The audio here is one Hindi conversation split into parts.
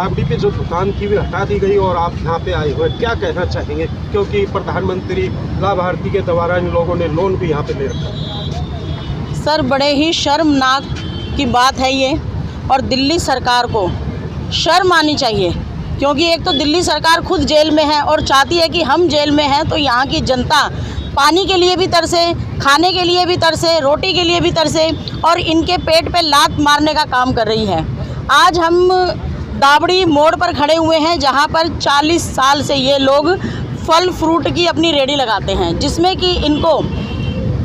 डाबडी पे जो दुकान थी वो हटा दी गई और आप यहाँ पे आए हुए, क्या कहना चाहेंगे? क्योंकि प्रधानमंत्री लाभार्थी के द्वारा इन लोगों ने लोन भी यहाँ पे ले रखा। सर, बड़े ही शर्मनाक की बात है ये, और दिल्ली सरकार को शर्म आनी चाहिए, क्योंकि एक तो दिल्ली सरकार खुद जेल में है और चाहती है कि हम जेल में हैं तो यहाँ की जनता पानी के लिए भी तरसे, खाने के लिए भी तरसे, रोटी के लिए भी तरसे, और इनके पेट पे लात मारने का काम कर रही है। आज हम डाबड़ी मोड़ पर खड़े हुए हैं, जहाँ पर 40 साल से ये लोग फल फ्रूट की अपनी रेडी लगाते हैं, जिसमें कि इनको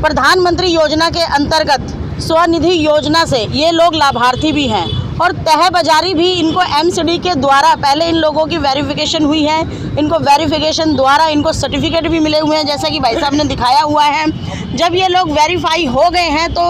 प्रधानमंत्री योजना के अंतर्गत स्वनिधि योजना से ये लोग लाभार्थी भी हैं, और तह बाजारी भी इनको एमसीडी के द्वारा पहले इन लोगों की वेरिफिकेशन हुई है। इनको वेरिफिकेशन द्वारा इनको सर्टिफिकेट भी मिले हुए हैं, जैसा कि भाई साहब ने दिखाया हुआ है। जब ये लोग वेरीफाई हो गए हैं तो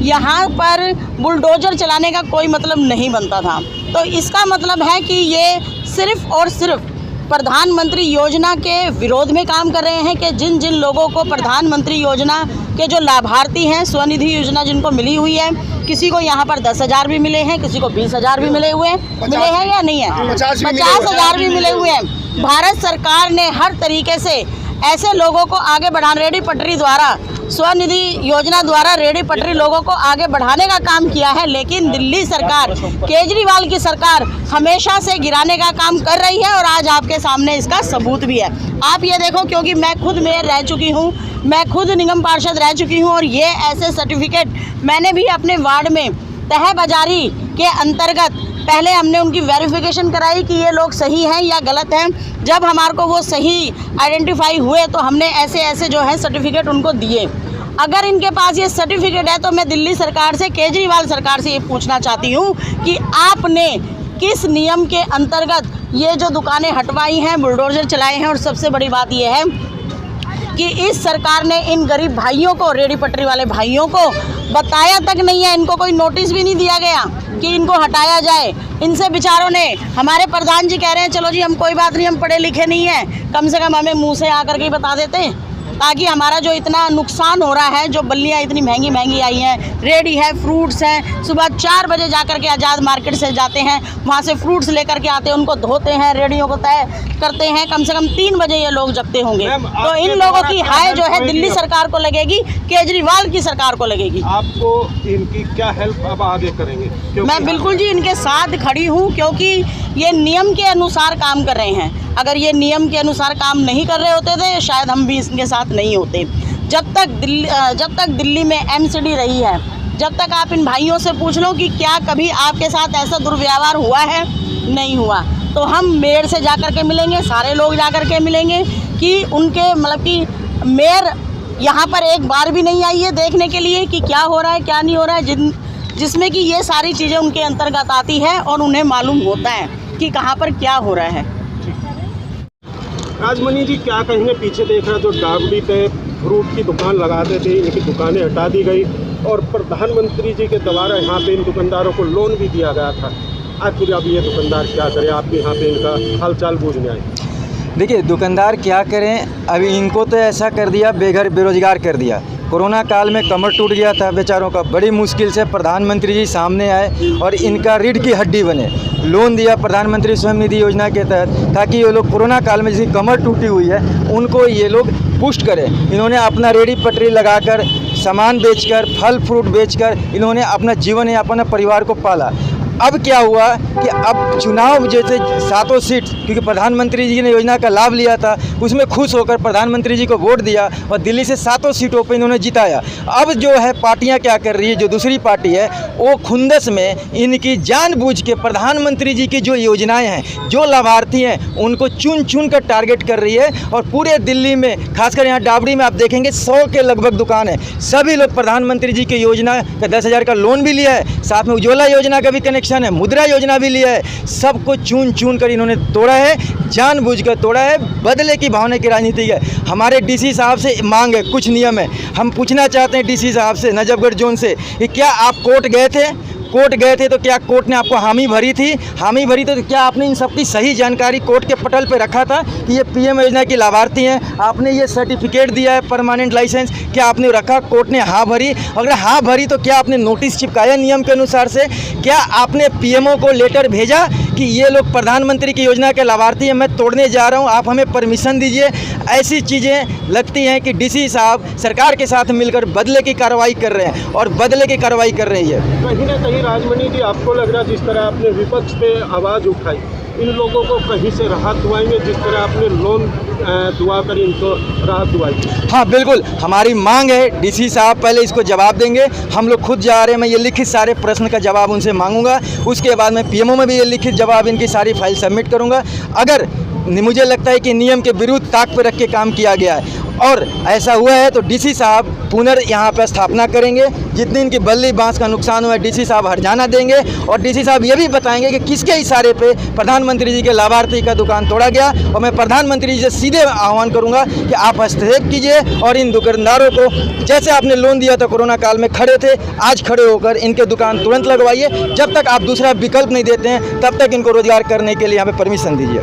यहाँ पर बुलडोजर चलाने का कोई मतलब नहीं बनता था। तो इसका मतलब है कि ये सिर्फ़ और सिर्फ प्रधानमंत्री योजना के विरोध में काम कर रहे हैं, कि जिन जिन लोगों को प्रधानमंत्री योजना के जो लाभार्थी हैं, स्वनिधि योजना जिनको मिली हुई है, किसी को यहाँ पर 10,000 भी मिले हैं, किसी को 20,000 भी मिले हैं या नहीं है, 50,000 भी मिले हुए हैं। भारत सरकार ने हर तरीके से ऐसे लोगों को आगे बढ़ाने, रेडी पटरी द्वारा, स्वनिधि योजना द्वारा रेडी पटरी लोगों को आगे बढ़ाने का काम किया है। लेकिन दिल्ली सरकार, केजरीवाल की सरकार हमेशा से गिराने का काम कर रही है, और आज आपके सामने इसका सबूत भी है। आप ये देखो, क्योंकि मैं खुद मेयर रह चुकी हूँ, मैं खुद निगम पार्षद रह चुकी हूँ, और ये ऐसे सर्टिफिकेट मैंने भी अपने वार्ड में तह बाजारी के अंतर्गत पहले हमने उनकी वेरिफिकेशन कराई कि ये लोग सही हैं या गलत हैं। जब हमारे को वो सही आइडेंटिफाई हुए तो हमने ऐसे ऐसे जो है सर्टिफिकेट उनको दिए। अगर इनके पास ये सर्टिफिकेट है तो मैं दिल्ली सरकार से, केजरीवाल सरकार से ये पूछना चाहती हूँ कि आपने किस नियम के अंतर्गत ये जो दुकानें हटवाई हैं, बुलडोजर चलाए हैं, और सबसे बड़ी बात ये है कि इस सरकार ने इन गरीब भाइयों को, रेडी पटरी वाले भाइयों को बताया तक नहीं है, इनको कोई नोटिस भी नहीं दिया गया कि इनको हटाया जाए। इनसे बेचारों ने, हमारे प्रधान जी कह रहे हैं चलो जी हम कोई बात नहीं, हम पढ़े लिखे नहीं हैं, कम से कम हमें मुंह से आकर के ही बता देते, ताकि हमारा जो इतना नुकसान हो रहा है, जो बल्लियाँ इतनी महंगी महंगी आई हैं, रेडी है, फ्रूट्स हैं, सुबह 4 बजे जाकर के आज़ाद मार्केट से जाते हैं, वहाँ से फ्रूट्स लेकर के आते हैं, उनको धोते हैं, रेडियों को तय करते हैं, कम से कम 3 बजे ये लोग जगते होंगे। तो इन लोगों की हाय जो है दिल्ली सरकार को लगेगी, केजरीवाल की सरकार को लगेगी। आपको इनकी क्या हेल्प अब आगे करेंगे? मैं बिल्कुल जी इनके साथ खड़ी हूँ, क्योंकि ये नियम के अनुसार काम कर रहे हैं। अगर ये नियम के अनुसार काम नहीं कर रहे होते थे, शायद हम भी इनके साथ नहीं होते। जब तक दिल्ली में एमसीडी रही है, जब तक आप इन भाइयों से पूछ लो कि क्या कभी आपके साथ ऐसा दुर्व्यवहार हुआ है, नहीं हुआ। तो हम मेयर से जाकर के मिलेंगे, सारे लोग जाकर के मिलेंगे कि उनके मतलब कि मेयर यहाँ पर एक बार भी नहीं आई है देखने के लिए कि क्या हो रहा है क्या नहीं हो रहा है, जिसमें कि ये सारी चीज़ें उनके अंतर्गत आती है और उन्हें मालूम होता है कि कहाँ पर क्या हो रहा है। राजमणि जी, क्या कहेंगे? पीछे देख रहा जो डाबडी पे फ्रूट की दुकान लगाते थे, इनकी दुकानें हटा दी गई और प्रधानमंत्री जी के द्वारा यहाँ पे इन दुकानदारों को लोन भी दिया गया था। आखिर अब ये दुकानदार क्या करें? आप भी यहाँ पे इनका हालचाल पूछने आए। देखिए, दुकानदार क्या करें, अभी इनको तो ऐसा कर दिया, बेरोजगार कर दिया। कोरोना काल में कमर टूट गया था बेचारों का, बड़ी मुश्किल से प्रधानमंत्री जी सामने आए और इनका रीढ़ की हड्डी बने। लोन दिया प्रधानमंत्री स्वयं निधि योजना के तहत, ताकि ये लोग कोरोना काल में जिसकी कमर टूटी हुई है उनको ये लोग पुष्ट करें। इन्होंने अपना रेडी पटरी लगाकर, सामान बेचकर, फल फ्रूट बेचकर इन्होंने अपना जीवन या अपना परिवार को पाला। अब क्या हुआ कि अब चुनाव जैसे 7 सीट, क्योंकि प्रधानमंत्री जी ने योजना का लाभ लिया था, उसमें खुश होकर प्रधानमंत्री जी को वोट दिया और दिल्ली से 7 सीटों पर इन्होंने जिताया। अब जो है पार्टियां क्या कर रही है, जो दूसरी पार्टी है वो खुंदस में इनकी जानबूझ के प्रधानमंत्री जी की जो योजनाएं हैं, जो लाभार्थी हैं, उनको चुन चुन कर टारगेट कर रही है। और पूरे दिल्ली में, खासकर यहाँ डाबड़ी में आप देखेंगे 100 के लगभग दुकान है। सभी लोग प्रधानमंत्री जी की योजना का 10,000 का लोन भी लिया है, साथ में उज्ज्वला योजना का भी कनेक्शन है, मुद्रा योजना भी लिया है। सबको चुन चुन कर इन्होंने तोड़ा है, जानबूझकर तोड़ा है। बदले की भावना की राजनीति है। हमारे डीसी साहब से मांग है, कुछ नियम है, हम पूछना चाहते हैं डीसी साहब से, नजफगढ़ जोन से, कि क्या आप कोर्ट गए थे? कोर्ट गए थे तो क्या कोर्ट ने आपको हामी भरी थी? हामी भरी तो क्या आपने इन सबकी सही जानकारी कोर्ट के पटल पे रखा था कि ये पीएम योजना के लाभार्थी हैं? आपने ये सर्टिफिकेट दिया है, परमानेंट लाइसेंस, क्या आपने रखा? कोर्ट ने हाँ भरी। अगर हाँ भरी तो क्या आपने नोटिस चिपकाया नियम के अनुसार से? क्या आपने पीएमओ को लेटर भेजा कि ये लोग प्रधानमंत्री की योजना के लाभार्थी हैं, मैं तोड़ने जा रहा हूँ, आप हमें परमिशन दीजिए। ऐसी चीज़ें लगती हैं कि डीसी साहब सरकार के साथ मिलकर बदले की कार्रवाई कर रहे हैं और बदले की कार्रवाई कर रही है। कहीं ना कहीं राजमणि जी, आपको लग रहा है जिस तरह आपने विपक्ष पे आवाज़ उठाई, इन लोगों को कहीं से राहत दुआएंगे, जिस तरह आपने लोन दुआ कर इनको राहत दुआई? हाँ बिल्कुल, हमारी मांग है डीसी साहब पहले इसको जवाब देंगे। हम लोग खुद जा रहे हैं, मैं ये लिखित सारे प्रश्न का जवाब उनसे मांगूंगा, उसके बाद मैं पीएमओ में भी ये लिखित जवाब इनकी सारी फाइल सबमिट करूंगा। अगर मुझे लगता है कि नियम के विरुद्ध ताक पर रख के काम किया गया है और ऐसा हुआ है तो डीसी साहब पुनर् यहाँ पर स्थापना करेंगे। जितनी इनकी बल्ली बांस का नुकसान हुआ है डीसी साहब हर्जाना देंगे और डीसी साहब ये भी बताएंगे कि किसके इशारे पे प्रधानमंत्री जी के लाभार्थी का दुकान तोड़ा गया। और मैं प्रधानमंत्री जी से सीधे आह्वान करूँगा कि आप हस्तक्षेप कीजिए और इन दुकानदारों को, जैसे आपने लोन दिया था कोरोना काल में खड़े थे, आज खड़े होकर इनके दुकान तुरंत लगवाइए। जब तक आप दूसरा विकल्प नहीं देते हैं तब तक इनको रोजगार करने के लिए यहाँ पर परमिशन दीजिए।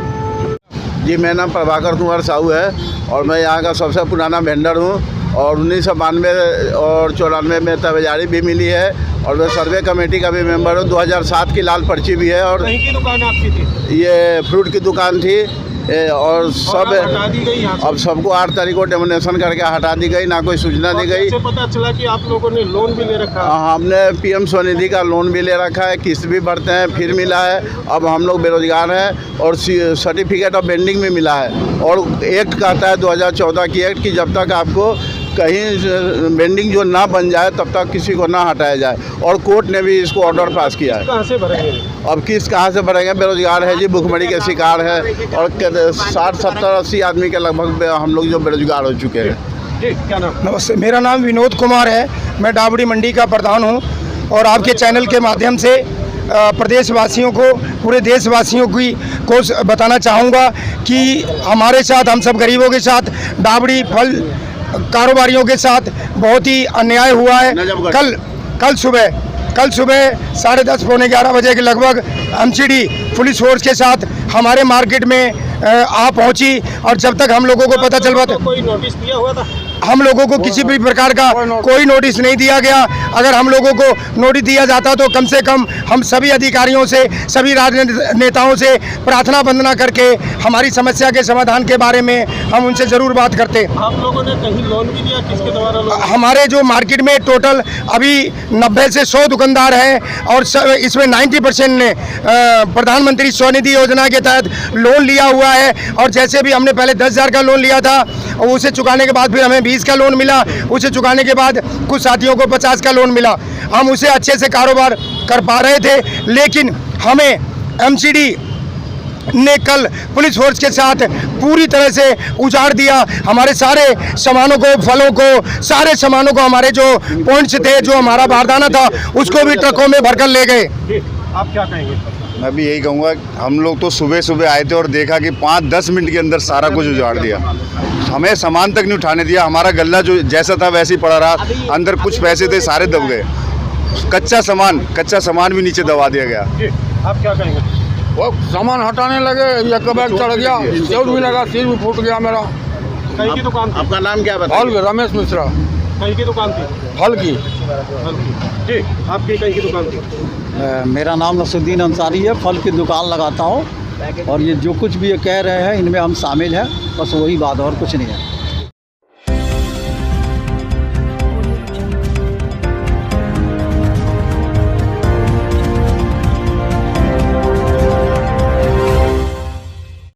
जी, मेरा नाम प्रभाकर कुमार साहू है और मैं यहाँ का सबसे पुराना वेंडर हूँ और 1992 और 94 में तहबेदारी भी मिली है और मैं सर्वे कमेटी का भी मेंबर हूँ। 2007 की लाल पर्ची भी है। और कहीं की दुकान आपकी थी? ये फ्रूट की दुकान थी और सब हटा दी गई यहाँ से? अब सबको 8 तारीख को डेमोनेशन करके हटा दी गई, ना कोई सूचना दी गई। कैसे पता चला कि आप लोगों ने लोन भी ले रखा है? हमने पीएम स्वनिधि का लोन भी ले रखा है, किस्त भी भरते हैं, फिर मिला है। अब हम लोग बेरोजगार हैं और सर्टिफिकेट ऑफ बेंडिंग भी मिला है। और एक्ट कहता है 2014 की एक्ट कि जब तक आपको कहीं बेंडिंग जो ना बन जाए तब तक किसी को ना हटाया जाए। और कोर्ट ने भी इसको ऑर्डर पास किया है। कहाँ से भरेंगे? अब किस्त कहाँ से भरेंगे? बेरोजगार है जी, भुखमरी के शिकार है और 60, 70, 80 आदमी के लगभग हम लोग जो बेरोजगार हो चुके हैं। जी, क्या नाम? नमस्ते, मेरा नाम विनोद कुमार है। मैं डाबड़ी मंडी का प्रधान हूँ और आपके चैनल के माध्यम से प्रदेशवासियों को, पूरे देशवासियों को बताना चाहूँगा कि हमारे साथ, हम सब गरीबों के साथ, डाबड़ी फल कारोबारियों के साथ बहुत ही अन्याय हुआ है। कल सुबह 10:30 पौने 11 बजे के लगभग एमसीडी पुलिस फोर्स के साथ हमारे मार्केट में आ पहुंची और जब तक हम लोगों को पता चल पाता, कोई नोटिस दिया हुआ था? हम लोगों को किसी भी प्रकार का कोई नोटिस नहीं दिया गया। अगर हम लोगों को नोटिस दिया जाता तो कम से कम हम सभी अधिकारियों से, सभी राजनीतिक नेताओं से प्रार्थना वंदना करके हमारी समस्या के समाधान के बारे में हम उनसे ज़रूर बात करते। आप लोगों ने कहीं लोन भी दिया? किसके द्वारा लोन? हमारे जो मार्केट में टोटल अभी 90 से 100 दुकानदार हैं और इसमें 90% ने प्रधानमंत्री स्वनिधि योजना के तहत लोन लिया हुआ है। और जैसे भी हमने पहले 10,000 का लोन लिया था और उसे चुकाने के बाद फिर हमें 20 का लोन मिला, उसे चुकाने के बाद कुछ साथियों को 50 का लोन मिला। हम उसे अच्छे से कारोबार कर पा रहे थे, लेकिन हमें एमसीडी ने कल पुलिस फोर्स के साथ पूरी तरह से उजाड़ दिया। हमारे सारे सामानों को, फलों को, सारे सामानों को, हमारे जो पॉइंट्स थे, जो हमारा बारदाना था, उसको भी ट्रकों में भरकर ले गए। आप क्या कहेंगे? मैं भी यही कहूँगा, हम लोग तो सुबह आए थे और देखा कि 5-10 मिनट के अंदर सारा कुछ उजाड़ दिया। हमें सामान तक नहीं उठाने दिया। हमारा गल्ला जो जैसा था वैसे ही पड़ा रहा, अंदर कुछ पैसे थे सारे दब गए। कच्चा सामान भी नीचे दबा दिया गया। आप क्या कहेंगे? वो सामान हटाने लगे, एक बैग चढ़ गया, चोट भी लगा, सिर भी फूट गया मेरा। कहीं की दुकान? आपका नाम क्या फल बताइए? की, रमेश मिश्रा। कहीं की दुकान थी? फल की। जी, आपकी कहीं की दुकान थी? मेरा नाम नसरुद्दीन अंसारी है, फल की दुकान लगाता हूँ और ये जो कुछ भी ये कह रहे हैं इनमें हम शामिल हैं, बस वही बात और कुछ नहीं है।